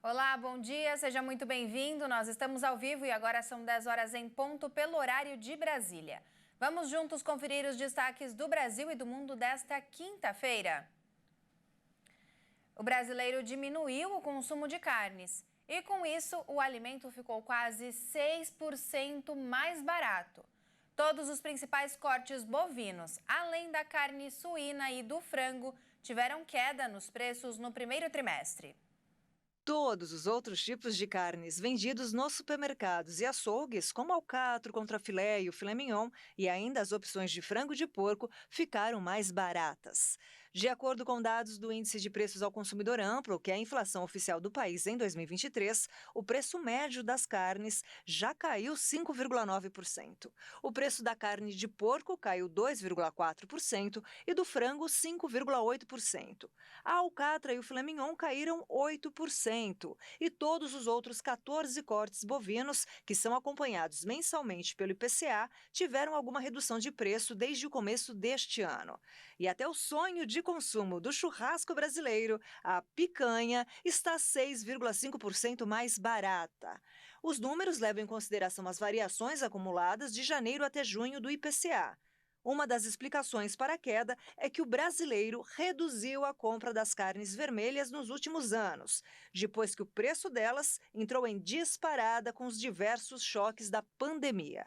Olá, bom dia, seja muito bem-vindo. Nós estamos ao vivo e agora são 10 horas em ponto pelo horário de Brasília. Vamos juntos conferir os destaques do Brasil e do mundo desta quinta-feira. O brasileiro diminuiu o consumo de carnes e, com isso, o alimento ficou quase 6% mais barato. Todos os principais cortes bovinos, além da carne suína e do frango, tiveram queda nos preços no primeiro trimestre. Todos os outros tipos de carnes vendidos nos supermercados e açougues, como alcatro, contrafilé e o filé mignon, e ainda as opções de frango e de porco, ficaram mais baratas. De acordo com dados do Índice de Preços ao Consumidor Amplo, que é a inflação oficial do país em 2023, o preço médio das carnes já caiu 5,9%. O preço da carne de porco caiu 2,4% e do frango 5,8%. A alcatra e o filé mignon caíram 8%. E todos os outros 14 cortes bovinos, que são acompanhados mensalmente pelo IPCA, tiveram alguma redução de preço desde o começo deste ano. E até o sonho de consumo do churrasco brasileiro, a picanha, está 6,5% mais barata. Os números levam em consideração as variações acumuladas de janeiro até junho do IPCA. Uma das explicações para a queda é que o brasileiro reduziu a compra das carnes vermelhas nos últimos anos, depois que o preço delas entrou em disparada com os diversos choques da pandemia.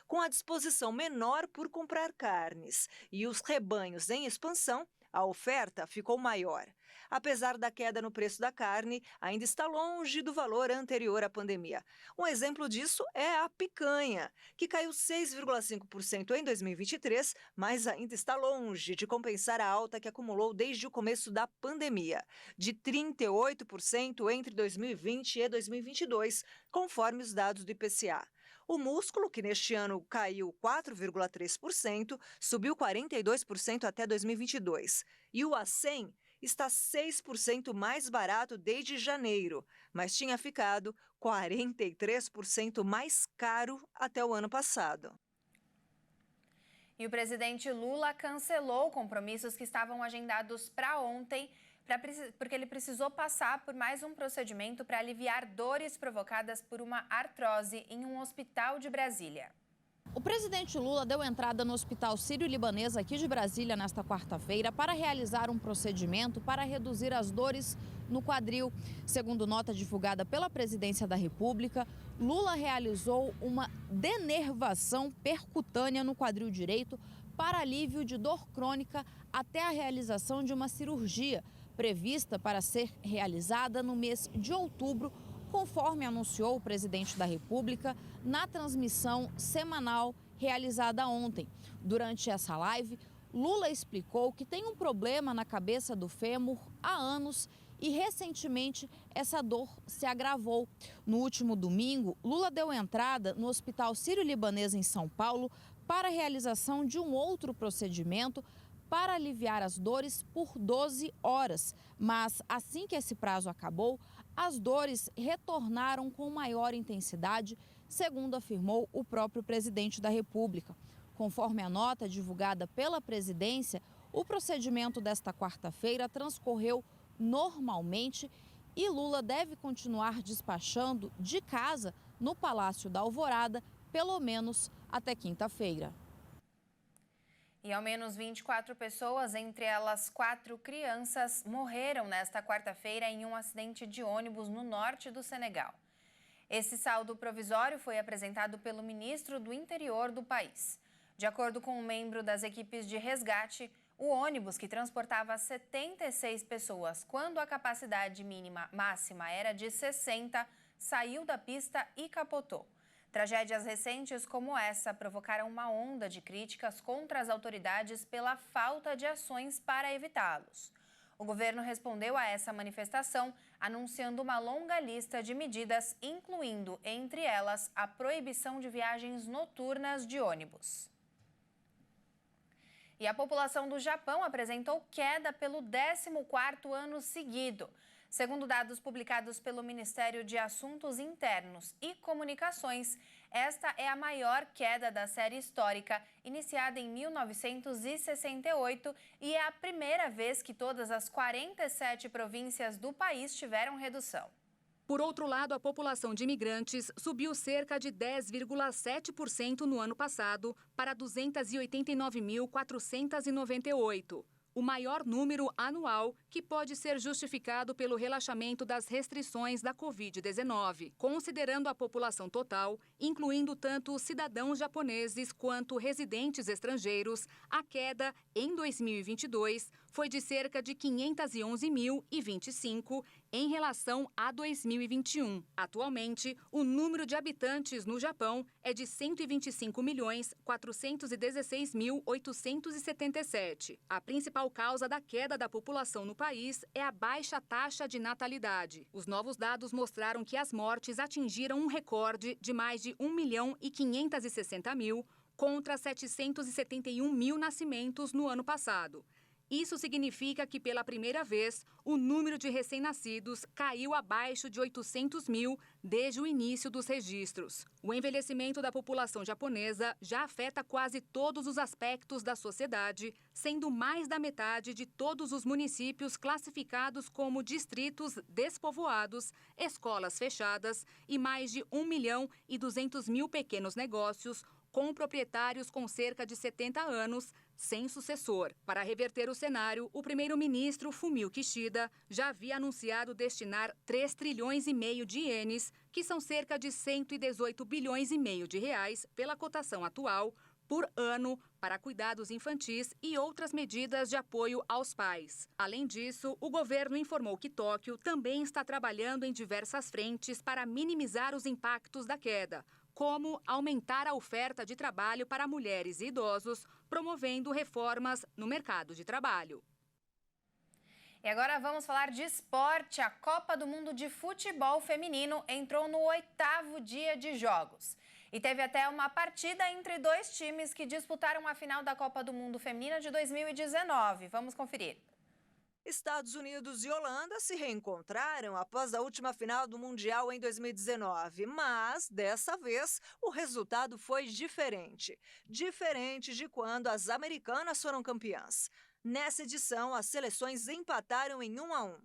Com a disposição menor por comprar carnes e os rebanhos em expansão, a oferta ficou maior. Apesar da queda no preço da carne, ainda está longe do valor anterior à pandemia. Um exemplo disso é a picanha, que caiu 6,5% em 2023, mas ainda está longe de compensar a alta que acumulou desde o começo da pandemia, de 38% entre 2020 e 2022, conforme os dados do IPCA. O músculo, que neste ano caiu 4,3%, subiu 42% até 2022. E o acém está 6% mais barato desde janeiro, mas tinha ficado 43% mais caro até o ano passado. E o presidente Lula cancelou compromissos que estavam agendados para ontem, porque ele precisou passar por mais um procedimento para aliviar dores provocadas por uma artrose em um hospital de Brasília. O presidente Lula deu entrada no Hospital Sírio-Libanês aqui de Brasília nesta quarta-feira para realizar um procedimento para reduzir as dores no quadril. Segundo nota divulgada pela Presidência da República, Lula realizou uma denervação percutânea no quadril direito para alívio de dor crônica até a realização de uma cirurgia prevista para ser realizada no mês de outubro, conforme anunciou o presidente da República na transmissão semanal realizada ontem. Durante essa live, Lula explicou que tem um problema na cabeça do fêmur há anos e recentemente essa dor se agravou. No último domingo, Lula deu entrada no Hospital Sírio-Libanês em São Paulo para a realização de um outro procedimento para aliviar as dores por 12 horas. Mas assim que esse prazo acabou, as dores retornaram com maior intensidade, segundo afirmou o próprio presidente da República. Conforme a nota divulgada pela presidência, o procedimento desta quarta-feira transcorreu normalmente e Lula deve continuar despachando de casa no Palácio da Alvorada, pelo menos até quinta-feira. E ao menos 24 pessoas, entre elas 4 crianças, morreram nesta quarta-feira em um acidente de ônibus no norte do Senegal. Esse saldo provisório foi apresentado pelo ministro do Interior do país. De acordo com um membro das equipes de resgate, o ônibus, que transportava 76 pessoas, quando a capacidade máxima era de 60, saiu da pista e capotou. Tragédias recentes como essa provocaram uma onda de críticas contra as autoridades pela falta de ações para evitá-los. O governo respondeu a essa manifestação anunciando uma longa lista de medidas, incluindo, entre elas, a proibição de viagens noturnas de ônibus. E a população do Japão apresentou queda pelo 14º ano seguido. Segundo dados publicados pelo Ministério de Assuntos Internos e Comunicações, esta é a maior queda da série histórica, iniciada em 1968, e é a primeira vez que todas as 47 províncias do país tiveram redução. Por outro lado, a população de imigrantes subiu cerca de 10,7% no ano passado para 289.498. O maior número anual, que pode ser justificado pelo relaxamento das restrições da Covid-19. Considerando a população total, incluindo tanto cidadãos japoneses quanto residentes estrangeiros, a queda em 2022 foi de cerca de 511.025 em relação a 2021. Atualmente, o número de habitantes no Japão é de 125.416.877. A principal causa da queda da população no país é a baixa taxa de natalidade. Os novos dados mostraram que as mortes atingiram um recorde de mais de 1.560.000 contra 771.000 nascimentos no ano passado. Isso significa que, pela primeira vez, o número de recém-nascidos caiu abaixo de 800.000 desde o início dos registros. O envelhecimento da população japonesa já afeta quase todos os aspectos da sociedade, sendo mais da metade de todos os municípios classificados como distritos despovoados, escolas fechadas e mais de 1.200.000 pequenos negócios com proprietários com cerca de 70 anos, sem sucessor. Para reverter o cenário, o primeiro-ministro Fumio Kishida já havia anunciado destinar 3,5 trilhões de ienes, que são cerca de 118 bilhões e meio de reais, pela cotação atual, por ano, para cuidados infantis e outras medidas de apoio aos pais. Além disso, o governo informou que Tóquio também está trabalhando em diversas frentes para minimizar os impactos da queda, como aumentar a oferta de trabalho para mulheres e idosos, promovendo reformas no mercado de trabalho. E agora vamos falar de esporte. A Copa do Mundo de Futebol Feminino entrou no 8º dia de jogos. E teve até uma partida entre dois times que disputaram a final da Copa do Mundo Feminina de 2019. Vamos conferir. Estados Unidos e Holanda se reencontraram após a última final do Mundial em 2019, mas, dessa vez, o resultado foi diferente. Diferente de quando as americanas foram campeãs. Nessa edição, as seleções empataram em 1-1.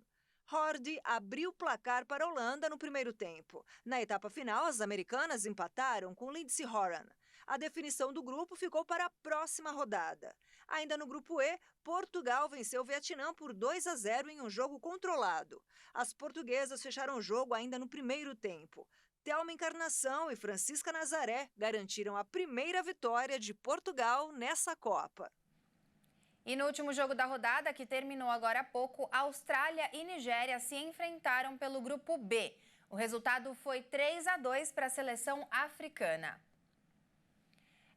Horde abriu o placar para a Holanda no primeiro tempo. Na etapa final, as americanas empataram com Lindsey Horan. A definição do grupo ficou para a próxima rodada. Ainda no grupo E, Portugal venceu o Vietnã por 2-0 em um jogo controlado. As portuguesas fecharam o jogo ainda no primeiro tempo. Thelma Encarnação e Francisca Nazaré garantiram a primeira vitória de Portugal nessa Copa. E no último jogo da rodada, que terminou agora há pouco, Austrália e Nigéria se enfrentaram pelo grupo B. O resultado foi 3-2 para a seleção africana.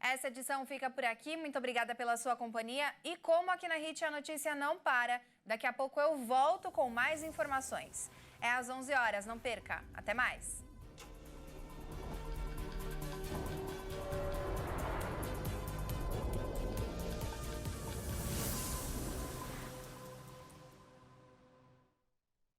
Essa edição fica por aqui. Muito obrigada pela sua companhia. E como aqui na HIT a notícia não para, daqui a pouco eu volto com mais informações. É às 11 horas, não perca. Até mais!